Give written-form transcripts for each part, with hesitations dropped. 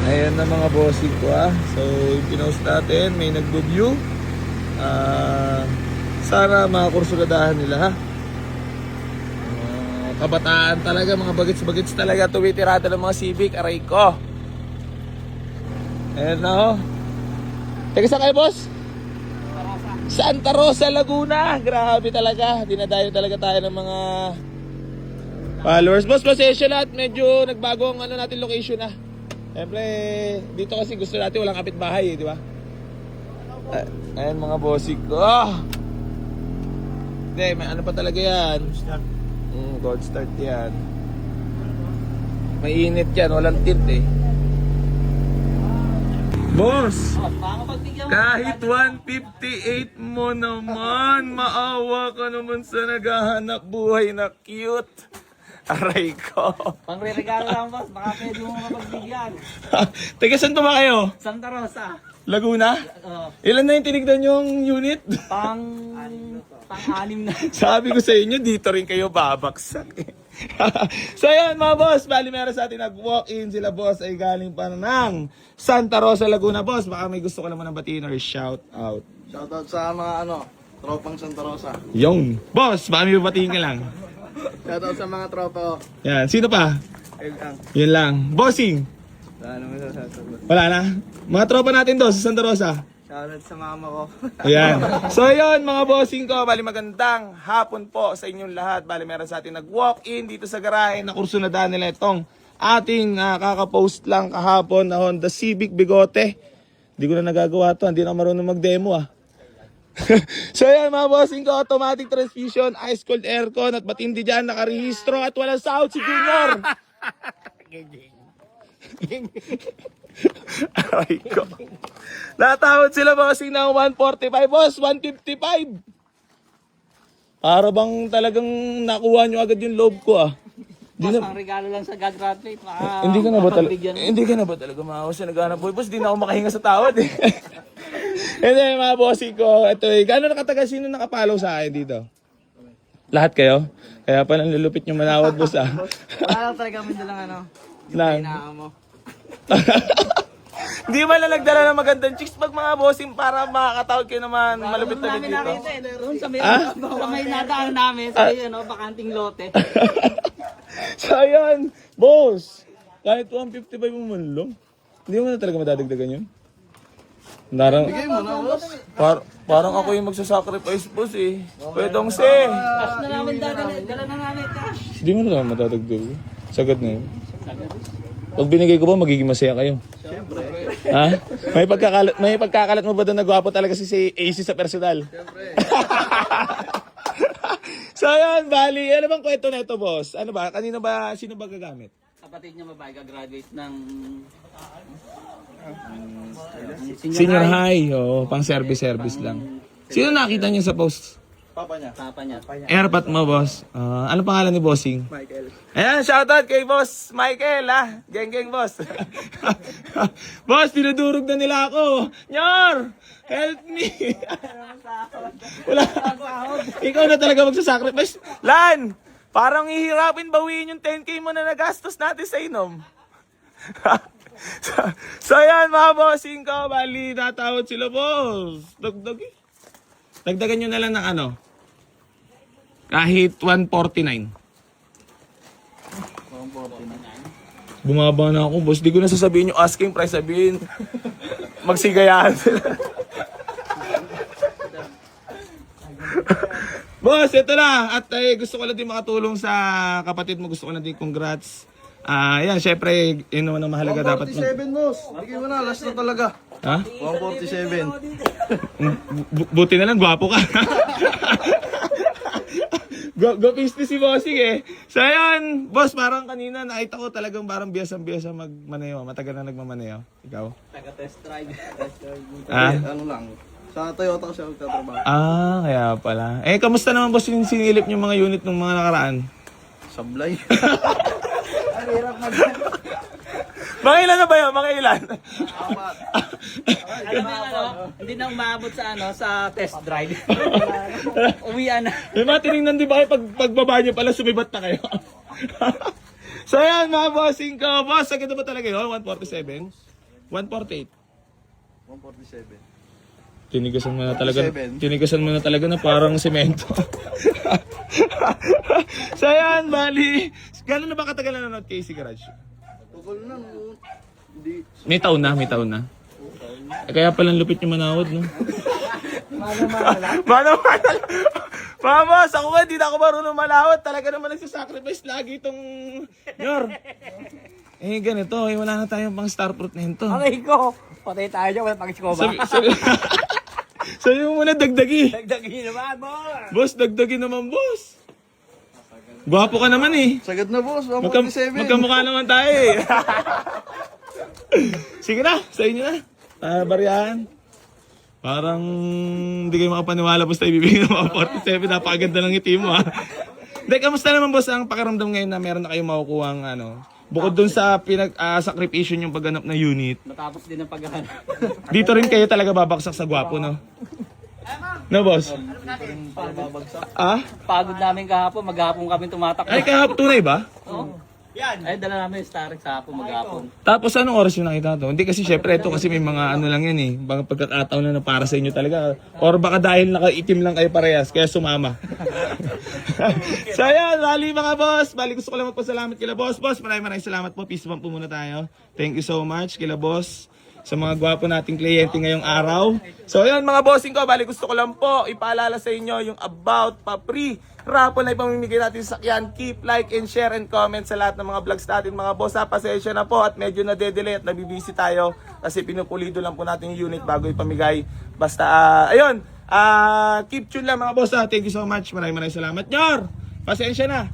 Ayan na mga bossing ko So, yung pinost natin, may nag-review. Sana mga kursuladahan nila ha. Kabataan talaga, mga bagets-bagets talaga. Tumitirata ng mga Civic, aray ko. Ayan na Teka, saan kayo boss? Santa Rosa, Laguna. Grabe talaga. Dinadayo talaga tayo ng mga followers. Boss, pasensya lahat. Medyo nagbago ang natin location Siyempre, dito kasi gusto natin walang kapitbahay di ba? Ayan mga bossing ko. Hindi, may ano pa talaga yan. Gold start yan. Mainit yan, walang tint Boss, kahit 158 mo naman, maawa ka naman sa naghahanap buhay na cute. Aray ko. Pangre-regalo lang boss, baka pwede mo mapagbigyan. Teka, saan ba kayo? Santa Rosa. Laguna? Ilan na yung tinignan yung unit? Pang-anim na. Sabi ko sa inyo, dito rin kayo babaksak So ayan mga boss, bali meron sa atin nag-walk-in. Sila boss ay galing pa ng Santa Rosa, Laguna. Boss, baka may gusto ko naman ng batiin or shout out. Shout out sa mga tropang Santa Rosa. Yung boss, baka may batiin ka lang. Shout out sa mga tropa ko. Yan, sino pa? Ayun lang. Yun lang. Bossing, Wala naman sa sasagot. wala na. Mga tropa natin doon sa Santa Rosa. Shout out sa mama ko. Ayan. So yun mga bossing ko, bali magandang hapon po sa inyong lahat. Bali meron sa atin nag-walk-in dito sa garahe na kursunadahan nila itong ating kakapost lang kahapon na Honda Civic Bigote. Hindi ko na nagagawa to, hindi na marunong mag-demo So yan mga bossing ko, automatic transmission, ice cold aircon at matindi dyan, nakarehistro at walang sahod si Junior. Aray ko. Natawad sila bossing ng 145, boss, 155. Para bang talagang nakuha nyo agad yung loob ko Boss, pang-regalo lang sa gagraduate. Hindi ka na ba talaga maawa sa naghanap boy? Boss, di na ako makahinga sa tawad Hindi mga bossing ko, ito gano'n nakatagal, sino nakapalaw sa akin dito? Lahat kayo? Kaya pa nang lulupit yung manawad boss Wala lang talaga kami dalang Lang. mo. Hindi ba na nagdala ng magandang chicks pag mga bossing para makakatawag kayo naman malupit na dito? Doon sa may nadaan namin, sa bakanting lote. So ayan, boss, kahit 155 mo man lang, hindi mo na talaga madadagdagan yun? Bigay mo na, boss. Parang ako yung magsasacrifice boss Pwedong Cash na namin dala na namin cash. Hindi mo na talaga madadagdag Sagad na yun. Pag binigay ko ba, magiging masaya kayo? Siyempre. Ha? May pagkakalat mo ba doon na gwapo talaga si AC sa personal? Siyempre. So ayan, bali, ano bang kwento na ito boss? Ano ba? Sino ba gagamit? Kapatid niya babae, gagraduate ng Senior high, pang service lang. Sino nakita niyo sa post? Papa niya. Papa niya. Airpat mo boss. Ano pangalan ni bossing? Michael. Ayan, shoutout kay boss Michael Geng boss. Boss, dinudurog na nila ako. Nyor! Help me! Wala. Ikaw na talaga magsasacrifice. Lan! Parang ihirapin bawiin yung 10K mo na nagastos natin sa inom. So yan mga bossing ko, bali natawad sila boss. Dagdagan nyo na lang ng kahit 149. Bumaba na ako boss, di ko na sasabihin yung asking price, sabihin magsigayahan sila. Boss, ito na. At gusto ko lang din makatulong sa kapatid mo. Gusto ko lang din congrats. Yan, syempre, yun naman ang mahalaga dapat. 147, boss. Bigay mo na, last na talaga. Ha? 147. Buti na lang, gwapo ka. Go pistis si bossing So yan, boss, parang kanina nakita ko talagang parang biyasang-biyasa magmaneho. Matagal na nagmamaneho. Ikaw? Taga-test drive. Ano lang. Sa Toyota kasi ako nagtatrabaho. Kaya pala. Kamusta naman boss yung sinilip yung mga unit ng mga nakaraan? Sablay. Ang hirap na Mga ilan na ba yun? Mga ilan? Alam mo hindi na umabot sa test drive. Uwian na. May mga tinignan din ba kayo pagbaba nyo pala sumibat na kayo? So yan mga bossing ko. Boss, sagad ba talaga yun? 147? 148. 147. Tinigasan mo na talaga. 47. Tinigasan mo na talaga na parang semento. So yan, bali. Gano'n na ba katagal na nanonood kay si Garage? Tagal na, no. Hindi. May taon na, may taon na. Kaya palang lupit yung manawad, no? Mana-mana. Mama, ako nga, di na ako marunong malawat. Talaga naman nagsasacrifice lagi itong Yor. Eh, ganito. Eh, wala na tayong pang star fruit na ito. Aray ko! Patay tayo dyan, wala pang iskoba. Sabi mo muna, dagdagi. Dagdagi naman, Boss, dagdagi naman, boss. Gwapo ka naman eh. Sagad na, boss. 147. Magkamukha naman tayo eh. Sige na, sa inyo na. Bariyahan. Parang hindi kayo makapaniwala basta ibibigay ng mga 47. Napakaganda ng ngiti mo ha. Hindi, kamusta naman boss ang pakiramdam ngayon na meron na kayong makukuha ang ano? Bukod dun sa sakripisyon yung pagganap ng unit. Matapos din ang paghahanap. Dito rin kayo talaga babaksak sa gwapo, no? No, boss? Ah? Pagod namin kahapon, maghapon kami tumatakbo. Ay, kahapon tunay ba? Oo. Yan. Ay, dala namin yung Starix kahapon, maghapon. Tapos anong oras yung nakita to? Hindi kasi syempre ito kasi may mga ano lang yan eh. Mga pagkakataon na para sa inyo talaga. Or baka dahil nakaitim lang kayo parehas, kaya sumama. So ayan, bali mga boss. Bali gusto ko lang magpasalamat kila boss. Boss, maraming salamat po. Peace bump po muna tayo. Thank you so much kila boss. Sa mga gwapo nating kliyente ngayong araw. So ayan mga bossing ko, bali gusto ko lang po ipaalala sa inyo yung about pa-free raffle na ipamimigay natin sa sakyan. Keep like and share and comment sa lahat ng mga vlogs natin mga boss. Pasensya na po at medyo na-delay at nabibisi tayo kasi pinupulido lang po natin yung unit bago ipamigay. Basta ayun, keep tune lang mga boss. Thank you so much. Maraming salamat. Nyor, pasensya na.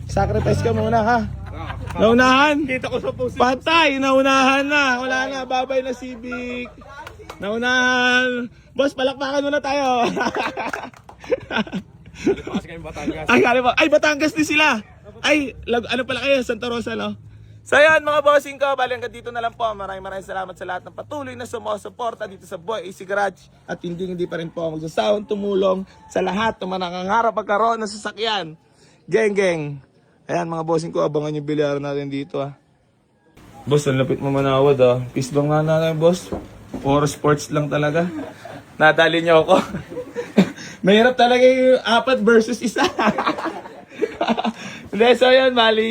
Sacrifice ka muna ha. Naunahan. Kita ko sa post. Patay, naunahan na. Wala na, babay na Civic. Naunahan. Boss, palakpakan muna tayo. Ay, kali ba? Ay, Batangas din sila. Ay, ano pala kayo? Santa Rosa, no? So yan mga bossing ko, bali hanggang dito na lang po. Maraming salamat sa lahat ng patuloy na sumusuporta dito sa Boy AC Garage. At hindi pa rin po ako magsasawang tumulong sa lahat ng mga nangangarap pagkaroon ng sasakyan. Geng. Ayan mga bossing ko, abangan yung bilyar natin dito ha. Boss, ang lapit mo manawad ha. Peace bang nga natin boss? For sports lang talaga. Nadali niyo ako. Mahirap talaga yung 4 versus 1. Hindi, so yun, bali,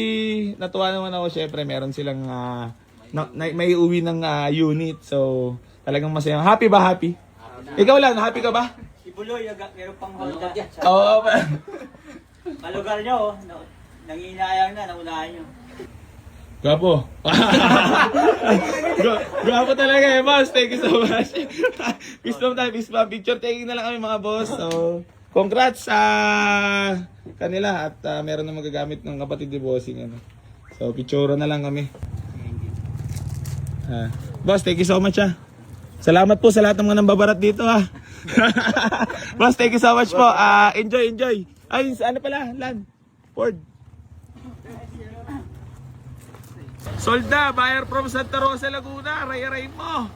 natuwa naman ako. Syempre, meron silang may uwi ng unit. So, talagang masaya. Happy ba? Happy? Ikaw lang, happy ka ba? Si Buloy, meron pang Honda. Oo. Malugar nyo, nanginayang na, naunahan nyo. Gwapo. Gwapo talaga eh, boss. Thank you so much. Peace bump tayo, peace bump. Picture taking na lang kami mga boss. So, congrats sa kanila at meron na magagamit ng kapatid ni bossing. Ano. So, picture na lang kami. Boss, thank you so much ha. Salamat po sa lahat ng mga nambabarat dito ha. Boss, thank you so much po. Enjoy. Ay, ano pala? Lan? Ford. Sold na, buyer from Santa Rosa, Laguna. Aray mo.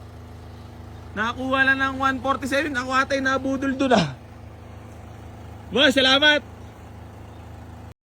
Nakakuha lang ng 147. Ako atay nabudol doon ah. Boss, salamat.